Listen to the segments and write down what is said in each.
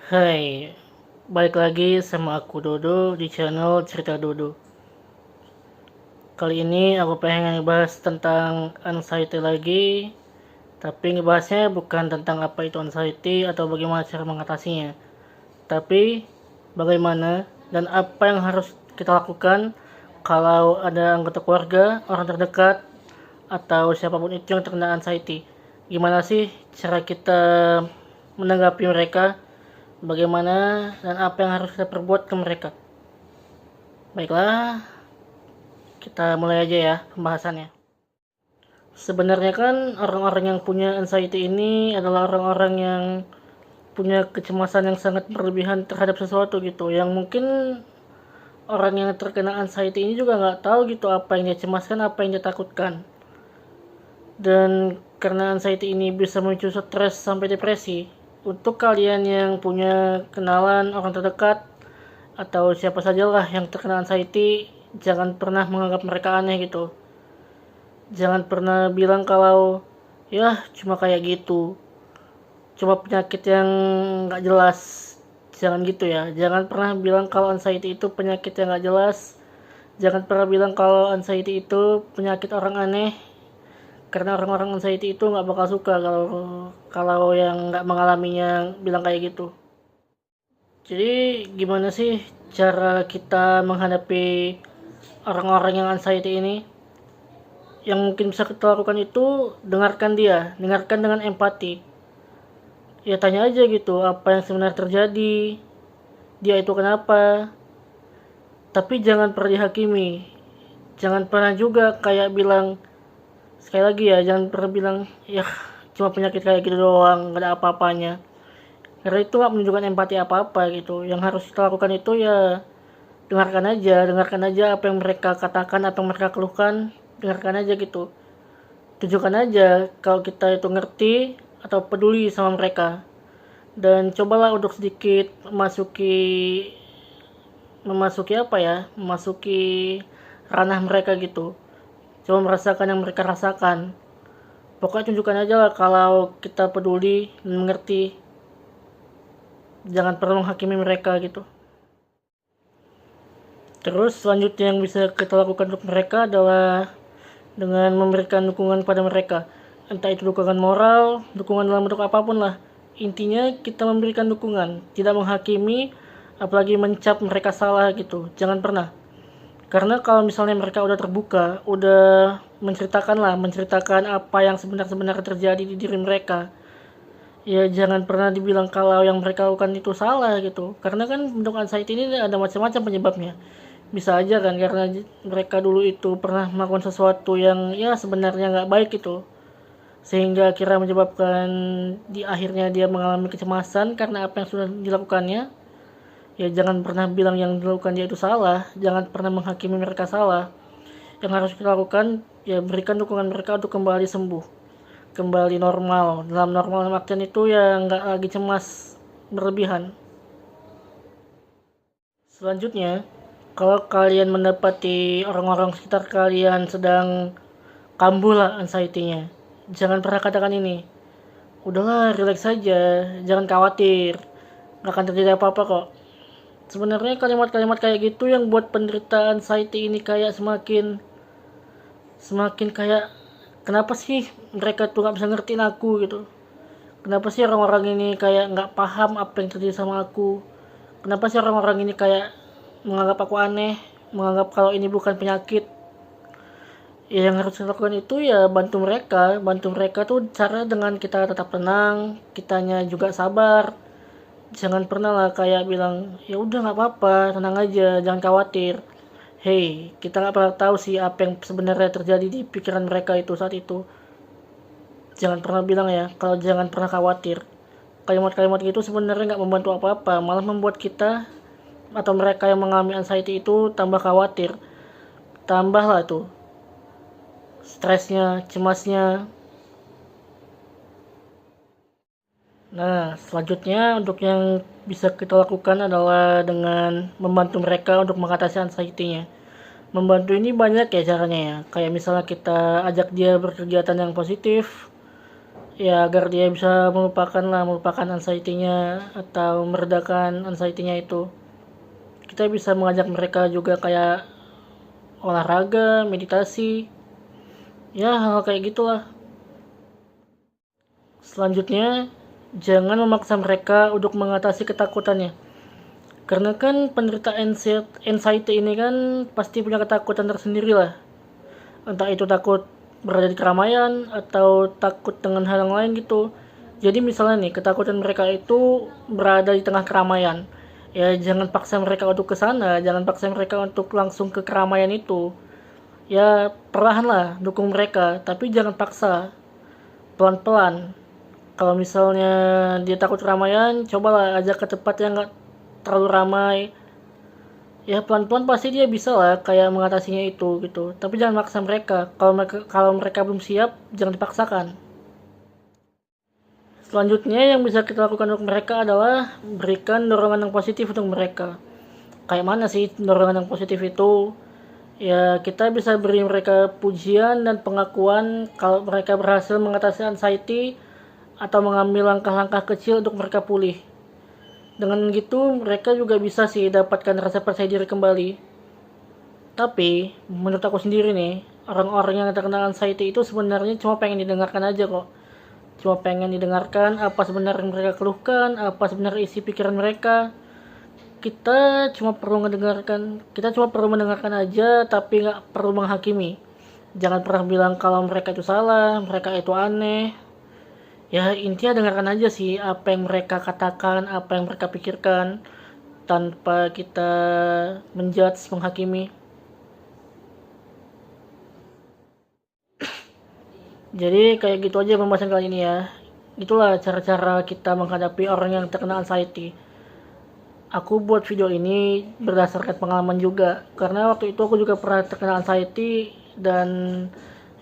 Hai, balik lagi sama aku Dodo di channel Cerita Dodo. Kali ini aku pengen ngebahas tentang anxiety lagi, tapi ngebahasnya bukan tentang apa itu anxiety atau bagaimana cara mengatasinya, tapi bagaimana dan apa yang harus kita lakukan kalau ada anggota keluarga, orang terdekat, atau siapapun itu yang terkena anxiety. Gimana sih cara kita menanggapi mereka, bagaimana dan apa yang harus kita perbuat ke mereka. Baiklah, kita mulai aja ya pembahasannya. Sebenarnya kan orang-orang yang punya anxiety ini adalah orang-orang yang punya kecemasan yang sangat berlebihan terhadap sesuatu gitu, yang mungkin orang yang terkena anxiety ini juga nggak tahu gitu apa yang dia cemaskan, apa yang dia takutkan. Dan karena anxiety ini bisa memicu stres sampai depresi, untuk kalian yang punya kenalan orang terdekat atau siapa sajalah yang terkena anxiety, jangan pernah menganggap mereka aneh gitu. Jangan pernah bilang kalau ya cuma kayak gitu, cuma penyakit yang nggak jelas. Jangan gitu ya. Jangan pernah bilang kalau anxiety itu penyakit yang nggak jelas. Jangan pernah bilang kalau anxiety itu penyakit orang aneh, karena orang-orang anxiety itu nggak bakal suka kalau kalau yang nggak mengalaminya bilang kayak gitu. Jadi gimana sih cara kita menghadapi orang-orang yang anxiety ini? Yang mungkin bisa kita lakukan itu dengarkan dia, dengarkan dengan empati. Ya tanya aja gitu apa yang sebenarnya terjadi, dia itu kenapa. Tapi jangan pernah dihakimi. Jangan pernah juga kayak bilang, sekali lagi ya, jangan pernah bilang ya cuma penyakit kayak gitu doang, gak ada apa-apanya. Karena itu gak menunjukkan empati apa-apa gitu. Yang harus kita lakukan itu ya dengarkan aja apa yang mereka katakan atau mereka keluhkan, dengarkan aja gitu. Tunjukkan aja kalau kita itu ngerti atau peduli sama mereka. Dan cobalah untuk sedikit memasuki apa ya? Memasuki ranah mereka gitu. Coba merasakan yang mereka rasakan. Pokoknya tunjukkan aja lah kalau kita peduli dan mengerti. Jangan pernah menghakimi mereka gitu. Terus selanjutnya yang bisa kita lakukan untuk mereka adalah dengan memberikan dukungan pada mereka. Entah itu dukungan moral, dukungan dalam bentuk apapun lah. Intinya kita memberikan dukungan, tidak menghakimi, apalagi mencap mereka salah gitu. Jangan pernah. Karena kalau misalnya mereka udah terbuka, udah menceritakan apa yang sebenarnya terjadi di diri mereka, ya jangan pernah dibilang kalau yang mereka lakukan itu salah gitu. Karena kan bentuk anxiety ini ada macam-macam penyebabnya. Bisa aja kan karena mereka dulu itu pernah melakukan sesuatu yang ya sebenarnya nggak baik itu, sehingga akhirnya menyebabkan di akhirnya dia mengalami kecemasan karena apa yang sudah dilakukannya. Ya jangan pernah bilang yang dilakukan dia itu salah, jangan pernah menghakimi mereka salah. Yang harus kita lakukan ya berikan dukungan mereka untuk kembali sembuh, kembali normal. Dalam normal artian itu ya nggak lagi cemas berlebihan. Selanjutnya, kalau kalian mendapati orang-orang sekitar kalian sedang kambuh lah anxiety-nya, jangan pernah katakan ini, udahlah relax saja, jangan khawatir, nggak akan terjadi apa-apa kok. Sebenarnya kalimat-kalimat kayak gitu yang buat penderita anxiety ini kayak semakin semakin kayak, kenapa sih mereka tuh nggak bisa ngertiin aku gitu, kenapa sih orang-orang ini kayak nggak paham apa yang terjadi sama aku, kenapa sih orang-orang ini kayak menganggap aku aneh, menganggap kalau ini bukan penyakit. Ya yang harus dilakukan itu ya bantu mereka tuh cara dengan kita tetap tenang, kitanya juga sabar. Jangan pernah lah kayak bilang ya udah nggak apa-apa, tenang aja, jangan khawatir. Hey, kita nggak pernah tahu sih apa yang sebenarnya terjadi di pikiran mereka itu saat itu. Jangan pernah bilang ya kalau jangan pernah khawatir. Kalimat-kalimat gitu sebenarnya nggak membantu apa-apa, malah membuat kita atau mereka yang mengalami anxiety itu tambah khawatir, tambahlah tuh stresnya, cemasnya. Nah, selanjutnya untuk yang bisa kita lakukan adalah dengan membantu mereka untuk mengatasi anxiety-nya. Membantu ini banyak ya caranya ya. Kayak misalnya kita ajak dia berkegiatan yang positif, ya agar dia bisa melupakan anxiety-nya atau meredakan anxiety-nya itu. Kita bisa mengajak mereka juga kayak olahraga, meditasi, ya hal kayak gitulah. Selanjutnya, jangan memaksa mereka untuk mengatasi ketakutannya. Karena kan penderita anxiety ini kan pasti punya ketakutan tersendiri lah. Entah itu takut berada di keramaian atau takut dengan hal yang lain gitu. Jadi misalnya nih, ketakutan mereka itu berada di tengah keramaian. Ya jangan paksa mereka untuk ke sana, jangan paksa mereka untuk langsung ke keramaian itu. Ya perlahan lah dukung mereka, tapi jangan paksa. Pelan-pelan. Kalau misalnya dia takut keramaian, cobalah ajak ke tempat yang nggak terlalu ramai. Ya pelan-pelan pasti dia bisa lah kayak mengatasinya itu gitu. Tapi jangan maksa mereka. Kalau mereka belum siap, jangan dipaksakan. Selanjutnya yang bisa kita lakukan untuk mereka adalah berikan dorongan yang positif untuk mereka. Kayak mana sih dorongan yang positif itu? Ya kita bisa beri mereka pujian dan pengakuan kalau mereka berhasil mengatasi anxiety atau mengambil langkah-langkah kecil untuk mereka pulih. Dengan gitu mereka juga bisa sih dapatkan rasa percaya diri kembali. Tapi menurut aku sendiri nih, orang-orang yang terkena anxiety itu sebenarnya cuma pengen didengarkan aja kok. Cuma pengen didengarkan apa sebenarnya yang mereka keluhkan, apa sebenarnya isi pikiran mereka. Kita cuma perlu mendengarkan aja, tapi nggak perlu menghakimi. Jangan pernah bilang kalau mereka itu salah, mereka itu aneh. Ya intinya dengarkan aja sih apa yang mereka katakan, apa yang mereka pikirkan, tanpa kita menjudge, menghakimi. Jadi kayak gitu aja pembahasan kali ini ya. Itulah cara-cara kita menghadapi orang yang terkena anxiety. Aku buat video ini berdasarkan pengalaman juga, karena waktu itu aku juga pernah terkena anxiety. Dan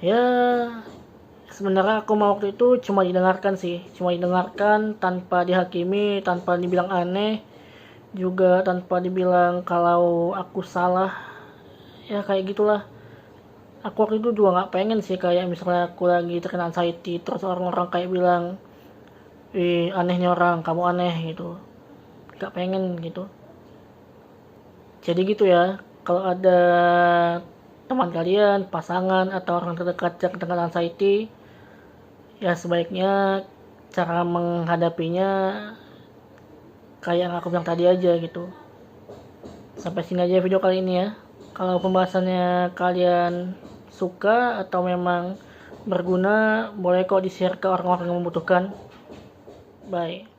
ya sebenarnya aku mau waktu itu cuma didengarkan sih, cuma didengarkan tanpa dihakimi, tanpa dibilang aneh, juga tanpa dibilang kalau aku salah. Ya kayak gitulah. Aku waktu itu juga nggak pengen sih kayak misalnya aku lagi terkena anxiety terus orang-orang kayak bilang, anehnya orang, kamu aneh gitu. Nggak pengen gitu. Jadi gitu ya, kalau ada teman kalian, pasangan atau orang terdekat yang terkena anxiety, ya sebaiknya cara menghadapinya kayak yang aku bilang tadi aja gitu. Sampai sini aja video kali ini ya. Kalau pembahasannya kalian suka atau memang berguna, boleh kok di-share ke orang-orang yang membutuhkan. Bye.